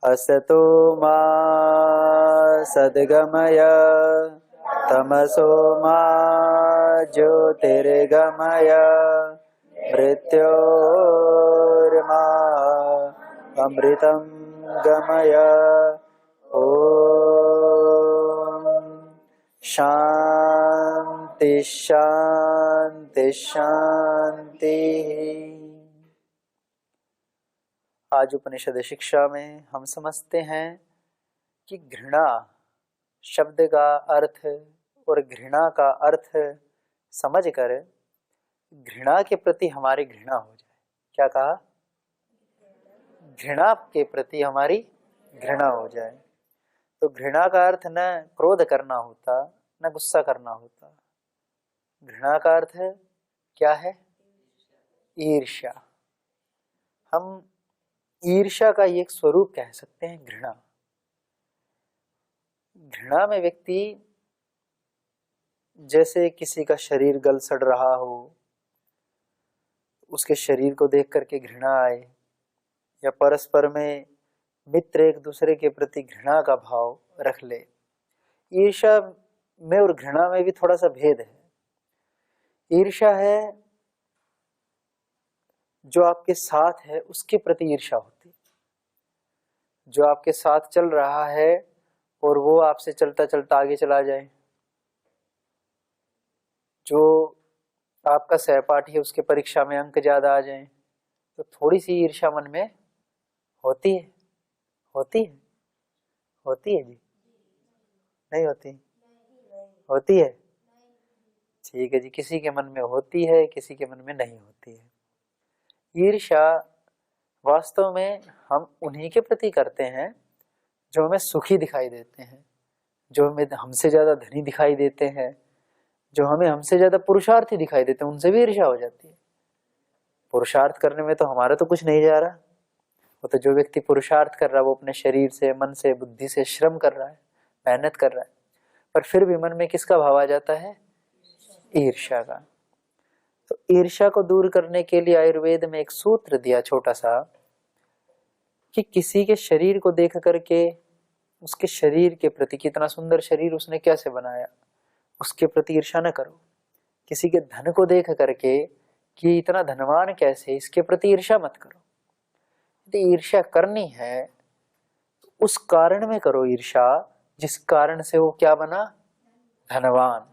असतो मा सद्गमय तमसो मा ज्योतिर्गमय मृत्योर्मा अमृतं गमय। ओम शांति शांति शांति। आज उपनिषद शिक्षा में हम समझते हैं कि घृणा शब्द का अर्थ और घृणा का अर्थ समझकर घृणा के प्रति हमारी घृणा हो जाए। क्या कहा? घृणा के प्रति हमारी घृणा हो जाए। तो घृणा का अर्थ न क्रोध करना होता, न गुस्सा करना होता। घृणा का अर्थ क्या है? ईर्ष्या। हम ईर्ष्या का एक स्वरूप कह सकते हैं घृणा। घृणा में व्यक्ति जैसे किसी का शरीर गल सड़ रहा हो, उसके शरीर को देख करके घृणा आए, या परस्पर में मित्र एक दूसरे के प्रति घृणा का भाव रख ले। ईर्ष्या में और घृणा में भी थोड़ा सा भेद है। ईर्ष्या है जो आपके साथ है उसके प्रति ईर्ष्या होती, जो आपके साथ चल रहा है और वो आपसे चलता चलता आगे चला जाए, जो आपका सहपाठी है उसके परीक्षा में अंक ज्यादा आ जाए, तो थोड़ी सी ईर्ष्या मन में होती है। होती है? होती है जी? नहीं होती? होती है? ठीक है जी। किसी के मन में होती है, किसी के मन में नहीं होती है। ईर्ष्या वास्तव में हम उन्हीं के प्रति करते हैं जो हमें सुखी दिखाई देते हैं, जो हमें हमसे ज्यादा धनी दिखाई देते हैं, जो हमें हमसे ज्यादा पुरुषार्थी दिखाई देते हैं, उनसे भी ईर्ष्या हो जाती है। पुरुषार्थ करने में तो हमारा तो कुछ नहीं जा रहा। वो तो जो व्यक्ति पुरुषार्थ कर रहा है वो अपने शरीर से, मन से, बुद्धि से श्रम कर रहा है, मेहनत कर रहा है, पर फिर भी मन में किसका भाव आ जाता है? ईर्ष्या का। तो ईर्ष्या को दूर करने के लिए आयुर्वेद में एक सूत्र दिया छोटा सा, कि किसी के शरीर को देख करके उसके शरीर के प्रति, कितना सुंदर शरीर उसने कैसे बनाया, उसके प्रति ईर्ष्या न करो। किसी के धन को देख करके कि इतना धनवान कैसे, इसके प्रति ईर्ष्या मत करो। यदि ईर्ष्या करनी है तो उस कारण में करो ईर्ष्या जिस कारण से वो क्या बना? धनवान।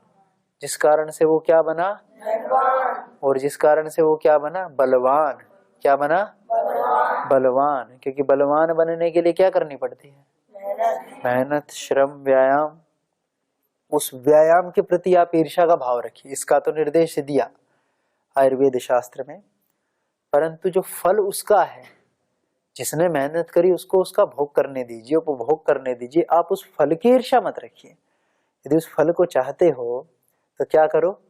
जिस कारण से वो क्या बना? और जिस कारण से वो क्या बना? बलवान। क्या बना? बलवान। क्योंकि बलवान बनने के लिए क्या करनी पड़ती है? मेहनत, श्रम, व्यायाम। उस व्यायाम के प्रति आप ईर्ष्या का भाव रखिए। इसका तो निर्देश दिया आयुर्वेद शास्त्र में, परंतु जो फल उसका है, जिसने मेहनत करी उसको उसका भोग करने दीजिए, उपभोग करने दीजिए। आप उस फल की ईर्ष्या मत रखिए। यदि उस फल को चाहते हो तो क्या करो?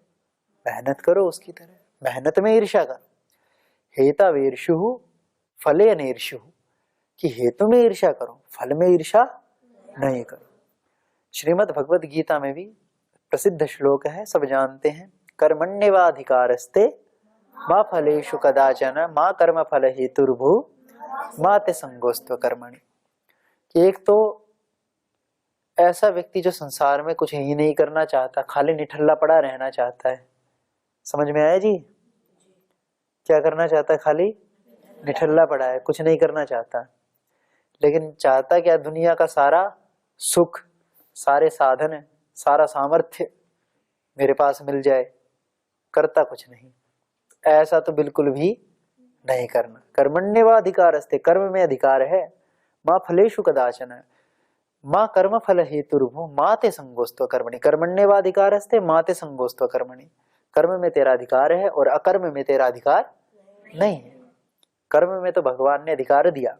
मेहनत करो उसकी तरह। मेहनत में ईर्ष्या करो। हेतावेर्षु फले अनेर्षु, कि हेतु में ईर्ष्या करो, फल में ईर्ष्या नहीं करो। श्रीमद् भगवद गीता में भी प्रसिद्ध श्लोक है, सब जानते हैं, कर्मण्येवाधिकारस्ते मा फलेषु कदाचन मा कर्म फल हेतुर्भु मा ते संगोस्त्व कर्मणि। कि एक तो ऐसा व्यक्ति जो संसार में कुछ ही नहीं करना चाहता, खाली निठल्ला पड़ा रहना चाहता है। समझ में आया जी? क्या करना चाहता है? खाली निठल्ला पड़ा है, कुछ नहीं करना चाहता। लेकिन चाहता क्या? दुनिया का सारा सुख, सारे साधन, सारा सामर्थ्य मेरे पास मिल जाए, करता कुछ नहीं। ऐसा तो बिल्कुल भी नहीं करना। कर्मण्येवाधिकारस्ते, कर्म में अधिकार है। मां फलेषु कदाचन मां कर्म फल हेतुर्भु मा ते संगोस्त्व कर्मणि। कर्मण्येवाधिकारस्ते मा ते संगोस्त्व कर्मणि। कर्म में तेरा अधिकार है और अकर्म में तेरा अधिकार नहीं है। कर्म में तो भगवान ने अधिकार दिया,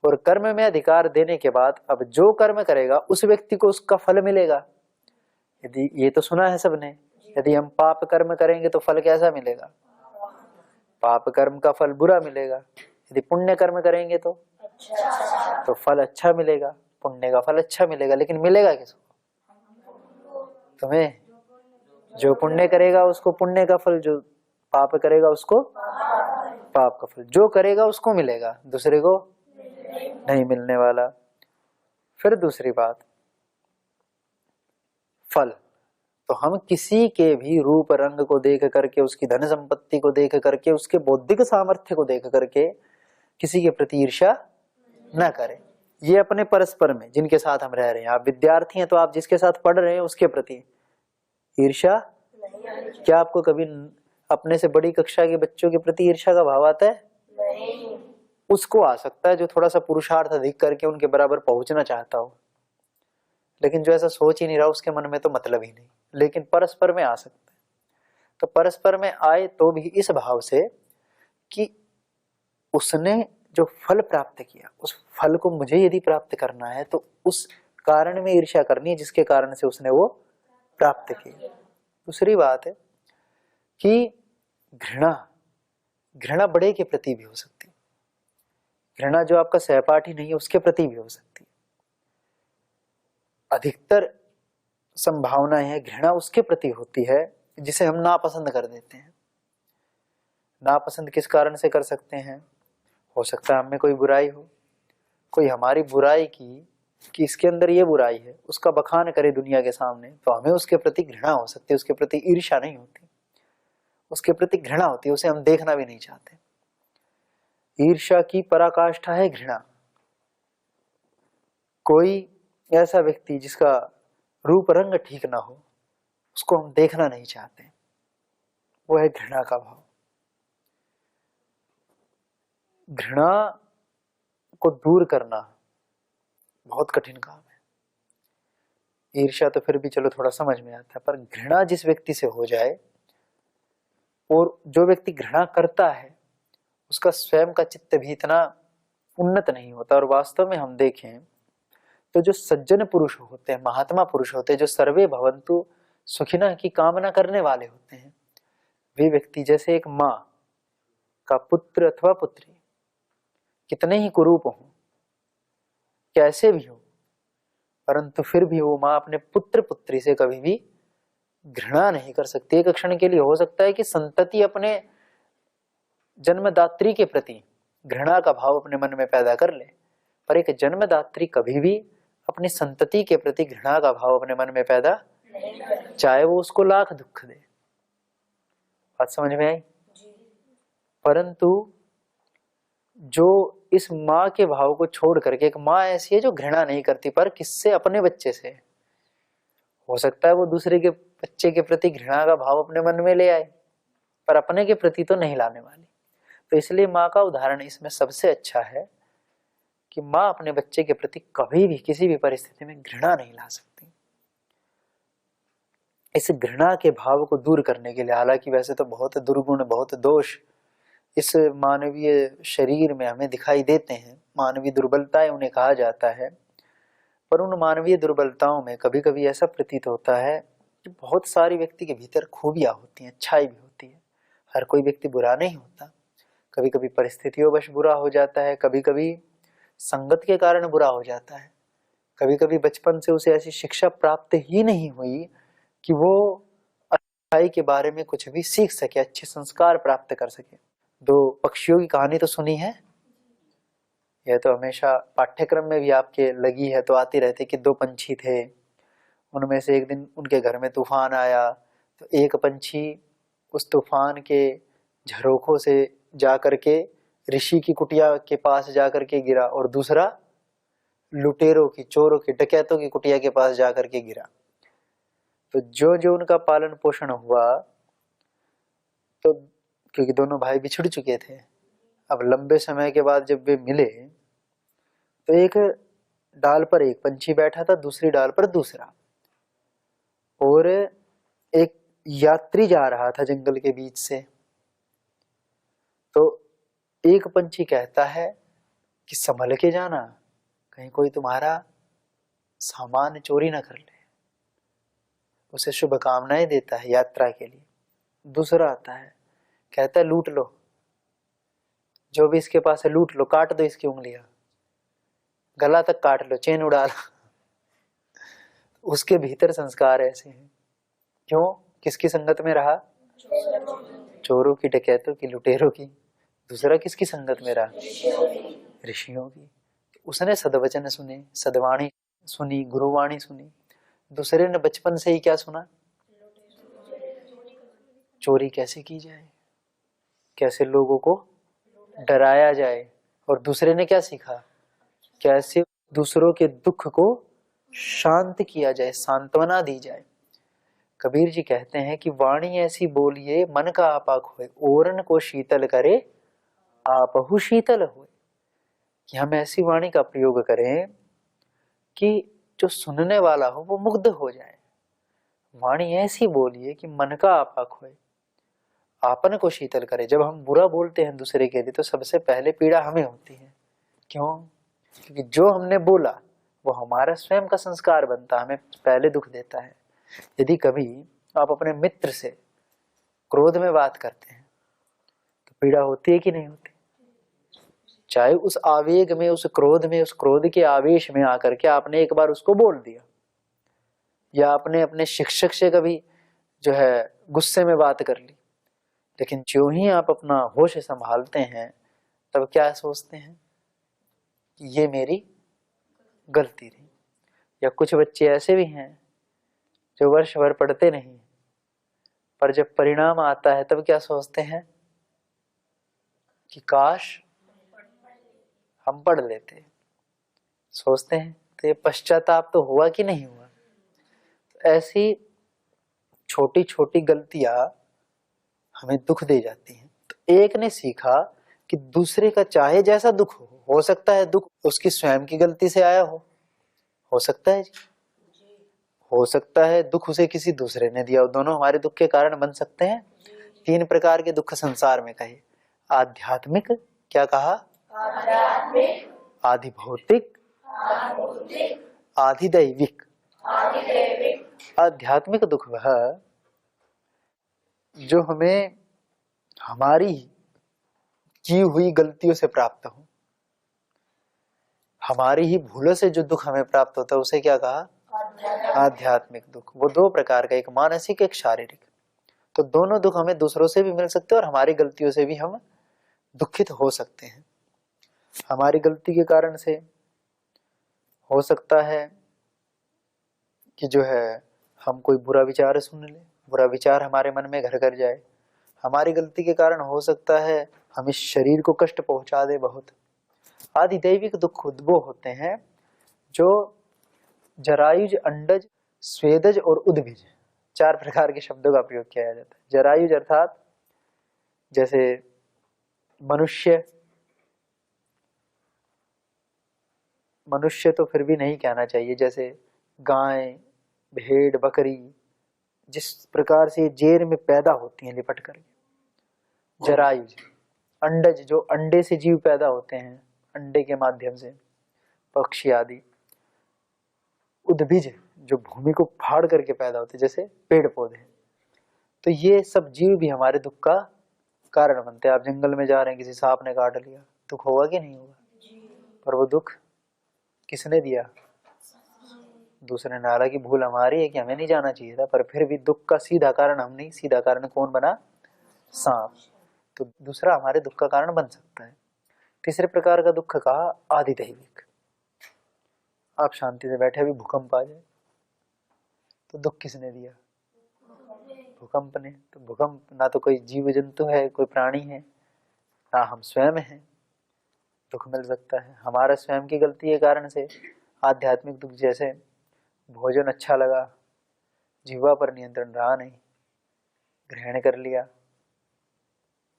और कर्म में अधिकार देने के बाद अब जो कर्म करेगा उस व्यक्ति को उसका फल मिलेगा। यदि ये तो सुना है सबने, यदि हम पाप कर्म करेंगे तो फल कैसा मिलेगा? पाप कर्म का फल बुरा मिलेगा। यदि पुण्य कर्म करेंगे तो फल अच्छा मिलेगा, पुण्य का फल अच्छा मिलेगा। लेकिन मिलेगा किसको? तुम्हें। जो पुण्य करेगा उसको पुण्य का फल, जो पाप करेगा उसको पाप का फल। जो करेगा उसको मिलेगा, दूसरे को नहीं मिलने वाला। फिर दूसरी बात, फल। तो हम किसी के भी रूप रंग को देख करके, उसकी धन संपत्ति को देख करके, उसके बौद्धिक सामर्थ्य को देख करके किसी के प्रति ईर्ष्या न करें। ये अपने परस्पर में जिनके साथ हम रह रहे हैं, आप विद्यार्थी हैं तो आप जिसके साथ पढ़ रहे हैं उसके प्रति ईर्ष्या। क्या आपको कभी अपने से बड़ी कक्षा के बच्चों के प्रति ईर्ष्या का भाव आता है? नहीं। उसको आ सकता है जो थोड़ा सा पुरुषार्थ अधिक करके उनके बराबर पहुंचना चाहता हो, लेकिन जो ऐसा सोच ही नहीं रहा उसके मन में तो मतलब ही नहीं। लेकिन परस्पर में आ सकता है। तो परस्पर में आए तो भी इस भाव से कि उसने जो फल प्राप्त किया, उस फल को मुझे यदि प्राप्त करना है तो उस कारण में ईर्ष्या करनी है जिसके कारण से उसने वो प्राप्त की। दूसरी बात है कि घृणा, घृणा बड़े के प्रति भी हो सकती है। घृणा जो आपका सहपाठी नहीं है उसके प्रति भी हो सकती है। अधिकतर संभावनाएं है घृणा उसके प्रति होती है जिसे हम नापसंद कर देते हैं। नापसंद किस कारण से कर सकते हैं? हो सकता है हमें कोई बुराई हो, कोई हमारी बुराई की कि इसके अंदर ये बुराई है, उसका बखान करे दुनिया के सामने, तो हमें उसके प्रति घृणा हो सकती है। उसके प्रति ईर्ष्या नहीं होती, उसके प्रति घृणा होती है, उसे हम देखना भी नहीं चाहते। ईर्ष्या की पराकाष्ठा है घृणा। कोई ऐसा व्यक्ति जिसका रूप रंग ठीक ना हो उसको हम देखना नहीं चाहते, वो है घृणा का भाव। घृणा को दूर करना बहुत कठिन काम है। ईर्ष्या तो फिर भी चलो थोड़ा समझ में आता है, पर घृणा जिस व्यक्ति से हो जाए, और जो व्यक्ति घृणा करता है उसका स्वयं का चित्त भी इतना उन्नत नहीं होता। और वास्तव में हम देखें तो जो सज्जन पुरुष होते हैं, महात्मा पुरुष होते हैं, जो सर्वे भवन्तु सुखिनः की कामना करने वाले होते हैं, वे व्यक्ति जैसे एक माँ का पुत्र अथवा पुत्री कितने ही कुरूप हो, कैसे भी हो, परंतु फिर भी वो माँ अपने पुत्र पुत्री से कभी भी घृणा नहीं कर सकती। एक क्षण के लिए हो सकता है कि संतति अपने जन्मदात्री के प्रति घृणा का भाव अपने मन में पैदा कर ले, पर एक जन्मदात्री कभी भी अपनी संतति के प्रति घृणा का भाव अपने मन में पैदा, चाहे वो उसको लाख दुख दे। बात समझ में आई? परंतु जो इस माँ के भाव को छोड़ करके, एक माँ ऐसी है जो घृणा नहीं करती, पर किससे? अपने बच्चे से। हो सकता है वो दूसरे के बच्चे के प्रति घृणा का भाव अपने मन में ले आए, पर अपने के प्रति तो नहीं लाने वाली। तो इसलिए माँ का उदाहरण इसमें सबसे अच्छा है कि माँ अपने बच्चे के प्रति कभी भी किसी भी परिस्थिति में घृणा नहीं ला सकती। इस घृणा के भाव को दूर करने के लिए, हालांकि वैसे तो बहुत दुर्गुण, बहुत दोष इस मानवीय शरीर में हमें दिखाई देते हैं, मानवीय दुर्बलताएं उन्हें कहा जाता है, पर उन मानवीय दुर्बलताओं में कभी कभी ऐसा प्रतीत होता है कि बहुत सारी व्यक्ति के भीतर खूबियां होती हैं, अच्छाई भी होती है। हर कोई व्यक्ति बुरा नहीं होता, कभी कभी परिस्थितियों वश बुरा हो जाता है, कभी कभी संगत के कारण बुरा हो जाता है, कभी कभी बचपन से उसे ऐसी शिक्षा प्राप्त ही नहीं हुई कि वो अच्छाई के बारे में कुछ भी सीख सके, अच्छे संस्कार प्राप्त कर सके। दो पक्षियों की कहानी तो सुनी है, यह तो हमेशा पाठ्यक्रम में भी आपके लगी है, तो आती रहती कि दो पंछी थे, उनमें से एक दिन उनके घर में तूफान आया, तो एक पंछी उस तूफान के झरोखों से जाकर के ऋषि की कुटिया के पास जाकर के गिरा, और दूसरा लुटेरों की, चोरों की, डकैतों की कुटिया के पास जाकर के गिरा। तो जो जो उनका पालन पोषण हुआ, तो क्योंकि दोनों भाई बिछड़ चुके थे, अब लंबे समय के बाद जब वे मिले तो एक डाल पर एक पंछी बैठा था, दूसरी डाल पर दूसरा, और एक यात्री जा रहा था जंगल के बीच से। तो एक पंछी कहता है कि संभल के जाना, कहीं कोई तुम्हारा सामान चोरी ना कर ले, उसे शुभकामनाएं देता है यात्रा के लिए। दूसरा आता है, कहता है लूट लो, जो भी इसके पास है लूट लो, काट दो इसकी उंगलियां, गला तक काट लो, चेन उड़ा लो। उसके भीतर संस्कार ऐसे हैं। क्यों? किसकी संगत में रहा? चोरों की, डकैतों की, लुटेरों की। दूसरा किसकी संगत में रहा? ऋषियों की। उसने सद्वचन सुने, सद्वाणी सुनी, गुरुवाणी सुनी। दूसरे ने बचपन से ही क्या सुना? चोरी कैसे की जाए, कैसे लोगों को डराया जाए। और दूसरे ने क्या सीखा? कैसे दूसरों के दुख को शांत किया जाए, सांत्वना दी जाए। कबीर जी कहते हैं कि वाणी ऐसी बोलिए मन का आपा खोए, ओरन को शीतल करे आपहु शीतल होए। कि हम ऐसी वाणी का प्रयोग करें कि जो सुनने वाला हो वो मुग्ध हो जाए। वाणी ऐसी बोलिए कि मन का आपा खोए, आपन को शीतल करे। जब हम बुरा बोलते हैं दूसरे के लिए तो सबसे पहले पीड़ा हमें होती है। क्यों? क्योंकि जो हमने बोला वो हमारा स्वयं का संस्कार बनता है, हमें पहले दुख देता है। यदि कभी आप अपने मित्र से क्रोध में बात करते हैं तो पीड़ा होती है कि नहीं होती? चाहे उस आवेग में, उस क्रोध में, उस क्रोध के आवेश में आकर के आपने एक बार उसको बोल दिया, या आपने अपने शिक्षक से कभी जो है गुस्से में बात कर ली, लेकिन जो ही आप अपना होश संभालते हैं तब क्या सोचते हैं कि ये मेरी गलती रही। या कुछ बच्चे ऐसे भी हैं जो वर्ष भर पढ़ते नहीं, पर जब परिणाम आता है तब क्या सोचते हैं कि काश हम पढ़ लेते। सोचते हैं तो ये पश्चाताप तो हुआ कि नहीं हुआ? ऐसी छोटी छोटी गलतियां हमें दुख दे जाती हैं। तो एक ने सीखा कि दूसरे का चाहे जैसा दुख हो सकता है दुख उसकी स्वयं की गलती से आया हो सकता है जी, हो सकता है दुख उसे किसी दूसरे ने दिया हो। दोनों हमारे दुख के कारण बन सकते हैं। 3 प्रकार के दुख संसार में कहे, आध्यात्मिक, क्या कहा? आध्यात्मिक, आधि भौतिक, आधिदैविक। आध्यात्मिक दुख वह जो हमें हमारी की हुई गलतियों से प्राप्त हो, हमारी ही भूलों से जो दुख हमें प्राप्त होता है उसे क्या कहा? आध्यात्मिक दुख। वो 2 प्रकार का, एक मानसिक, एक शारीरिक। तो दोनों दुख हमें दूसरों से भी मिल सकते हैं और हमारी गलतियों से भी हम दुखित हो सकते हैं। हमारी गलती के कारण से हो सकता है कि जो है हम कोई बुरा विचार सुन ले, बुरा विचार हमारे मन में घर कर जाए। हमारी गलती के कारण हो सकता है हम इस शरीर को कष्ट पहुंचा दे बहुत। आधिदैविक दुख वो होते हैं जो जरायुज, अंडज, स्वेदज और उद्भिज, 4 प्रकार के शब्दों का प्रयोग किया जाता है। जरायुज अर्थात जैसे मनुष्य तो फिर भी नहीं कहना चाहिए, जैसे गाय, भेड़, बकरी, जिस प्रकार से जेर में पैदा होती हैं लिपट कर। जरायुज। अंडज, जो अंडे से जीव पैदा होते हैं, अंडे के माध्यम से, पक्षी आदि। उद्भिज, जो भूमि को फाड़ करके पैदा होते, जैसे पेड़ पौधे। तो ये सब जीव भी हमारे दुख का कारण बनते हैं। आप जंगल में जा रहे हैं, किसी सांप ने काट लिया, दुख होगा कि नहीं होगा? पर वो दुख किसने दिया? दूसरे ने। हालांकि भूल हमारी है कि हमें नहीं जाना चाहिए था, पर फिर भी दुख का सीधा कारण हम नहीं, सीधा कारण कौन बना? सांप। तो दूसरा हमारे दुख का कारण बन सकता है। तीसरे प्रकार का दुख कहा आधिदैविक। आप शांति से बैठे, अभी भूकंप आ जाए तो दुख किसने दिया? भूकंप ने। तो भूकंप ना तो कोई जीव जंतु है, कोई प्राणी है, ना हम स्वयं हैं, दुख मिल सकता है हमारा स्वयं की गलती के कारण से। आध्यात्मिक दुख जैसे भोजन अच्छा लगा, जीवा पर नियंत्रण रहा नहीं, ग्रहण कर लिया,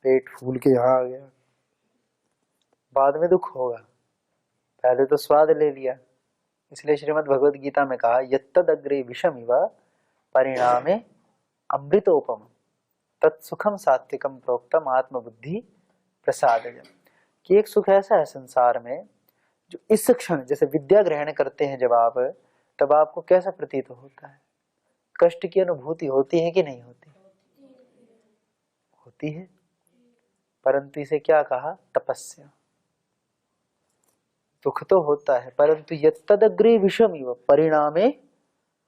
पेट फूल के यहाँ आ गया, बाद में दुख होगा, पहले तो स्वाद ले लिया। इसलिए श्रीमद् भगवद गीता में कहा, यत्तद अग्रे विषम इव परिणामे अमृतोपम तत्सुखम सात्विकम प्रोक्तम आत्मबुद्धि प्रसादजम। कि एक सुख ऐसा है संसार में जो इस क्षण, जैसे विद्या ग्रहण करते हैं जब आप, तब आपको कैसा प्रतीत होता है? कष्ट की अनुभूति होती है कि नहीं होती? होती है। परंतु इसे क्या कहा? तपस्या। दुख तो होता है, परंतु यत्तदग्रे विषमिव परिणामे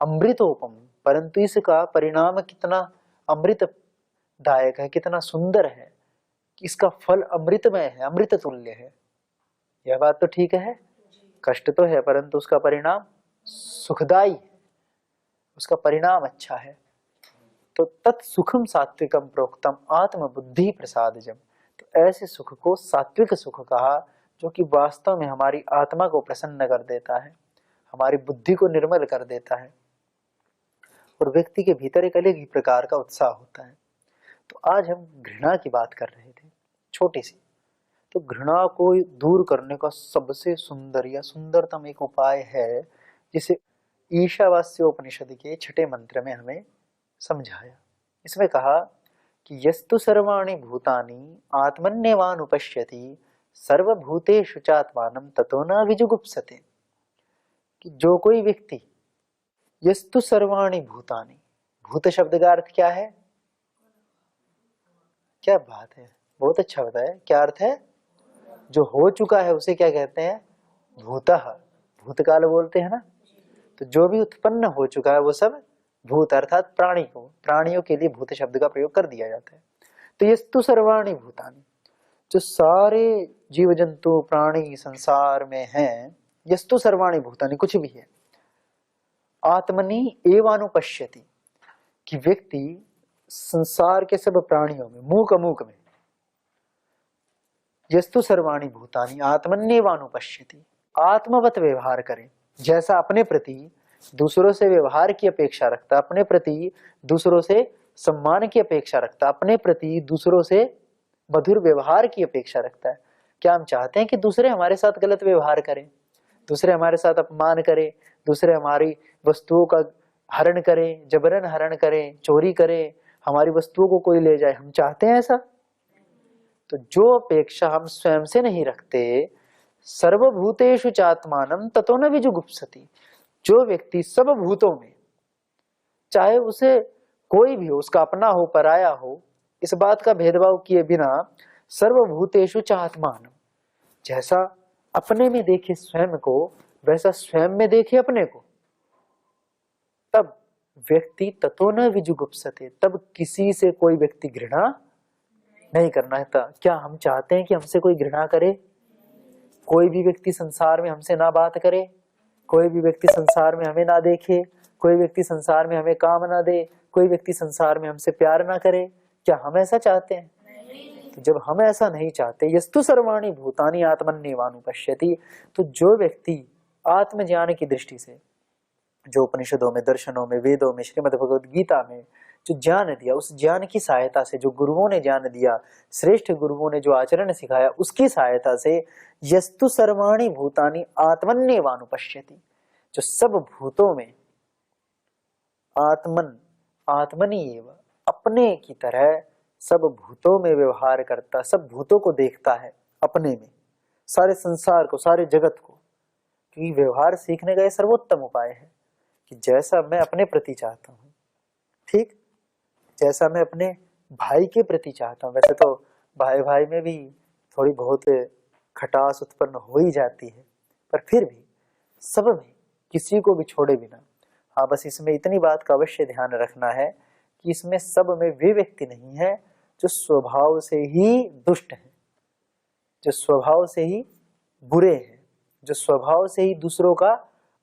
अमृतोपम, परंतु इसका परिणाम कितना अमृतदायक है, कितना सुंदर है, कि इसका फल अमृतमय है, अमृत तुल्य है। यह बात तो ठीक है। कष्ट तो है परंतु उसका परिणाम सुखदायी है, उसका परिणाम अच्छा है। तो तत्सुखम सात्विकम प्रोक्तम आत्म बुद्धि प्रसादजम। तो ऐसे सुख को सात्विक सुख कहा, जो कि वास्तव में हमारी आत्मा को प्रसन्न कर देता है, हमारी बुद्धि को निर्मल कर देता है और व्यक्ति के भीतर एक अलग ही प्रकार का उत्साह होता है। तो आज हम घृणा की बात कर रहे थे, छोटी सी। तो घृणा को दूर करने का सबसे सुंदर या सुंदरतम एक उपाय है, जिसे ईशावास्योपनिषद के 6 मंत्र में हमें समझाया। इसमें कहा कि यस्तु सर्वाणि भूतानि आत्मन्येवानुपश्यति सर्वभूतेषु चात्मानं ततो न विजुगुप्सते। कि जो कोई व्यक्ति, यस्तु सर्वाणि भूतानि, भूत शब्द का अर्थ क्या है? क्या बात है, बहुत अच्छा बताया। क्या अर्थ है? जो हो चुका है उसे क्या कहते हैं? भूतः, भूतकाल बोलते हैं ना। तो जो भी उत्पन्न हो चुका है वो सब भूत, अर्थात प्राणी को, प्राणियों के लिए भूत शब्द का प्रयोग कर दिया जाता है। तो यस्तु सर्वाणि भूतानि, जो सारे जीव जंतु प्राणी संसार में हैं, यस्तु सर्वाणि भूतानि, कुछ भी है, आत्मनि एवानुपश्यति, कि व्यक्ति संसार के सब प्राणियों में, मूक अमूक में, यस्तु सर्वाणि भूतानि आत्मन्येवानुपश्यति, आत्मवत व्यवहार करे। जैसा अपने प्रति दूसरों से व्यवहार की अपेक्षा रखता, अपने प्रति दूसरों से सम्मान की अपेक्षा रखता, अपने प्रति दूसरों से मधुर व्यवहार की अपेक्षा रखता है। क्या हम चाहते हैं कि दूसरे हमारे साथ गलत व्यवहार करें, दूसरे हमारे साथ अपमान करें, दूसरे हमारी वस्तुओं का हरण करें, जबरन हरण करें, चोरी करें, हमारी वस्तुओं को कोई ले जाए? हम चाहते हैं ऐसा? तो जो अपेक्षा हम स्वयं से नहीं रखते, सर्वभूतेषु चात्मानं ततो न विजुगुप्सति, जो व्यक्ति सब भूतों में, चाहे उसे कोई भी हो, उसका अपना हो पराया हो, इस बात का भेदभाव किए बिना, सर्वभूतेषु चात्मानं, जैसा अपने में देखे स्वयं को वैसा स्वयं में देखे अपने को, तब व्यक्ति ततो न विजुगुप्सते, तब किसी से कोई व्यक्ति घृणा नहीं करना है। क्या हम चाहते हैं कि हमसे कोई घृणा करे? कोई भी व्यक्ति संसार में हमसे ना बात करे, कोई भी व्यक्ति संसार में हमें ना देखे, कोई व्यक्ति संसार में हमें काम ना दे, कोई व्यक्ति संसार में हमसे प्यार ना करे? क्या हम ऐसा चाहते हैं? तो जब हम ऐसा नहीं चाहते, यस्तु सर्वाणि भूतानि आत्मन्येवानुपश्यति, तो जो व्यक्ति आत्मज्ञान की दृष्टि से, जो उपनिषदों में, दर्शनों में, वेदों में, श्रीमद् भगवद गीता में जो ज्ञान दिया, उस ज्ञान की सहायता से, जो गुरुओं ने ज्ञान दिया, श्रेष्ठ गुरुओं ने जो आचरण सिखाया, उसकी सहायता से, यस्तु सर्वाणि भूतानि आत्मन्येवानुपश्यति, जो सब भूतों में आत्मनि एव, अपने की तरह सब भूतों में व्यवहार करता, सब भूतों को देखता है अपने में, सारे संसार को, सारे जगत को। क्योंकि व्यवहार सीखने का यह सर्वोत्तम उपाय है कि जैसा मैं अपने प्रति चाहता हूँ, ठीक जैसा मैं अपने भाई के प्रति चाहता हूँ, वैसे तो भाई भाई में भी थोड़ी बहुत खटास उत्पन्न हो ही जाती है, पर फिर भी सब में किसी को भी छोड़े बिना। हाँ, बस इसमें इतनी बात का अवश्य ध्यान रखना है कि इसमें सब में वे व्यक्ति नहीं है जो स्वभाव से ही दुष्ट है, जो स्वभाव से ही बुरे हैं, जो स्वभाव से ही दूसरों का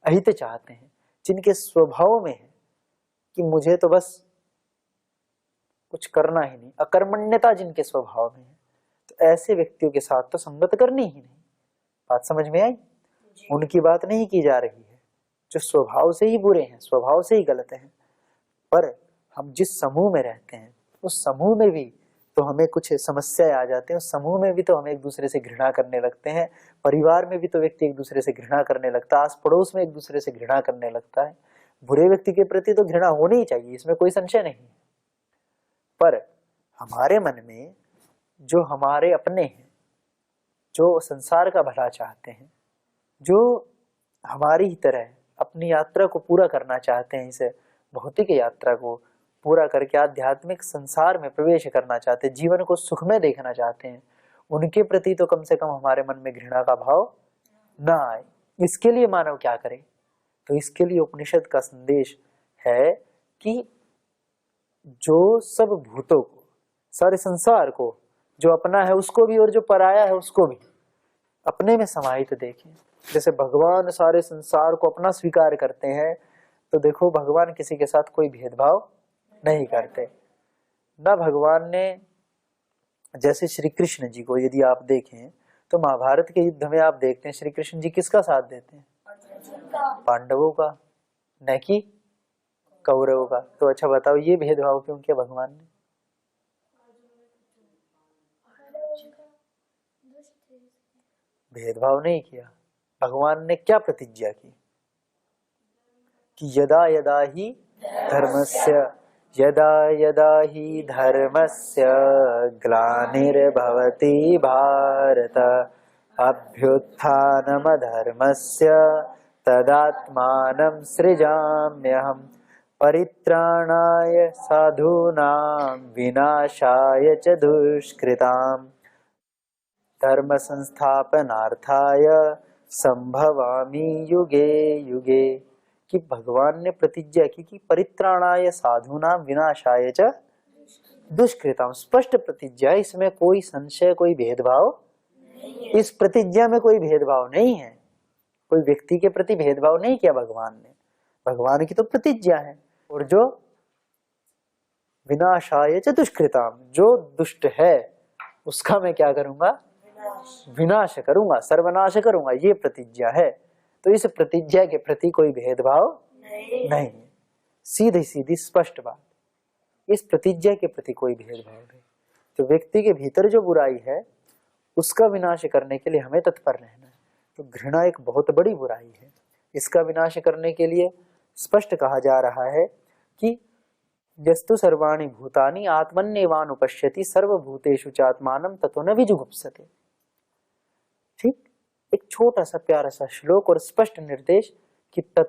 अहित चाहते हैं, जिनके स्वभाव में है कि मुझे तो बस कुछ करना ही नहीं, अकर्मण्यता जिनके स्वभाव में है, तो ऐसे व्यक्तियों के साथ तो संगत करनी ही नहीं। बात समझ में आई? उनकी बात नहीं की जा रही है जो स्वभाव से ही बुरे हैं, स्वभाव से ही गलत हैं। पर हम जिस समूह में रहते हैं, उस समूह में भी तो हमें कुछ समस्याएं आ जाती हैं, उस समूह में भी तो हम एक दूसरे से घृणा करने लगते हैं, परिवार में भी तो व्यक्ति एक दूसरे से घृणा करने लगता है, आस पड़ोस में एक दूसरे से घृणा करने लगता है। बुरे व्यक्ति के प्रति तो घृणा होनी ही चाहिए, इसमें कोई संशय नहीं है। पर हमारे मन में जो हमारे अपने हैं, जो संसार का भला चाहते हैं, जो हमारी ही तरह अपनी यात्रा को पूरा करना चाहते हैं, इस भौतिक यात्रा को पूरा करके आध्यात्मिक संसार में प्रवेश करना चाहते हैं, जीवन को सुख में देखना चाहते हैं, उनके प्रति तो कम से कम हमारे मन में घृणा का भाव ना आए। इसके लिए मानव क्या करे? तो इसके लिए उपनिषद का संदेश है कि जो सब भूतों को, सारे संसार को, जो अपना है उसको भी और जो पराया है उसको भी अपने में समाहित देखें, जैसे भगवान सारे संसार को अपना स्वीकार करते हैं, तो देखो भगवान किसी के साथ कोई भेदभाव नहीं करते। ना भगवान ने, जैसे श्री कृष्ण जी को यदि आप देखें तो महाभारत के युद्ध में आप देखते हैं श्री कृष्ण जी किसका साथ देते हैं? पांडवों का, न कि कौरवों का। तो अच्छा बताओ ये भेदभाव क्यों किया भगवान ने? भेदभाव नहीं किया। भगवान ने क्या प्रतिज्ञा की कि यदा यदा ही धर्मस्य ग्लानिर्भवति भारत अभ्युत्थानमधर्मस्य तदात्मानं सृजाम्यहम् परित्राणाय साधूनां विनाशाय च दुष्कृताम् धर्म संस्थापनार्थाय संभवामि युगे युगे। कि भगवान ने प्रतिज्ञा की कि परित्राणाय साधूनां विनाशाय च दुष्कृताम्। स्पष्ट प्रतिज्ञा, इसमें कोई संशय, कोई भेदभाव, इस प्रतिज्ञा में कोई भेदभाव नहीं है। कोई व्यक्ति के प्रति भेदभाव नहीं किया भगवान ने। भगवान की तो प्रतिज्ञा है। और जो विनाशाय च दुष्कृताम्, जो दुष्ट है उसका मैं क्या करूंगा? विनाश करूंगा, सर्वनाश करूंगा, ये प्रतिज्ञा है। तो इस प्रतिज्ञा के प्रति कोई भेदभाव नहीं है। सीधी सीधी स्पष्ट बात, इस प्रतिज्ञा के प्रति कोई भेदभाव नहीं। तो व्यक्ति के भीतर जो बुराई है उसका विनाश करने के लिए हमें तत्पर रहना है। तो घृणा एक बहुत बड़ी बुराई है। इसका विनाश करने के लिए स्पष्ट कहा जा रहा है कि यस्तु सर्वाणि भूतानि आत्मन्येवानुपश्यति सर्वभूतेषु चात्मानं ततो न विजुगुप्सते। ठीक, एक छोटा सा प्यारा सा श्लोक और स्पष्ट निर्देश कि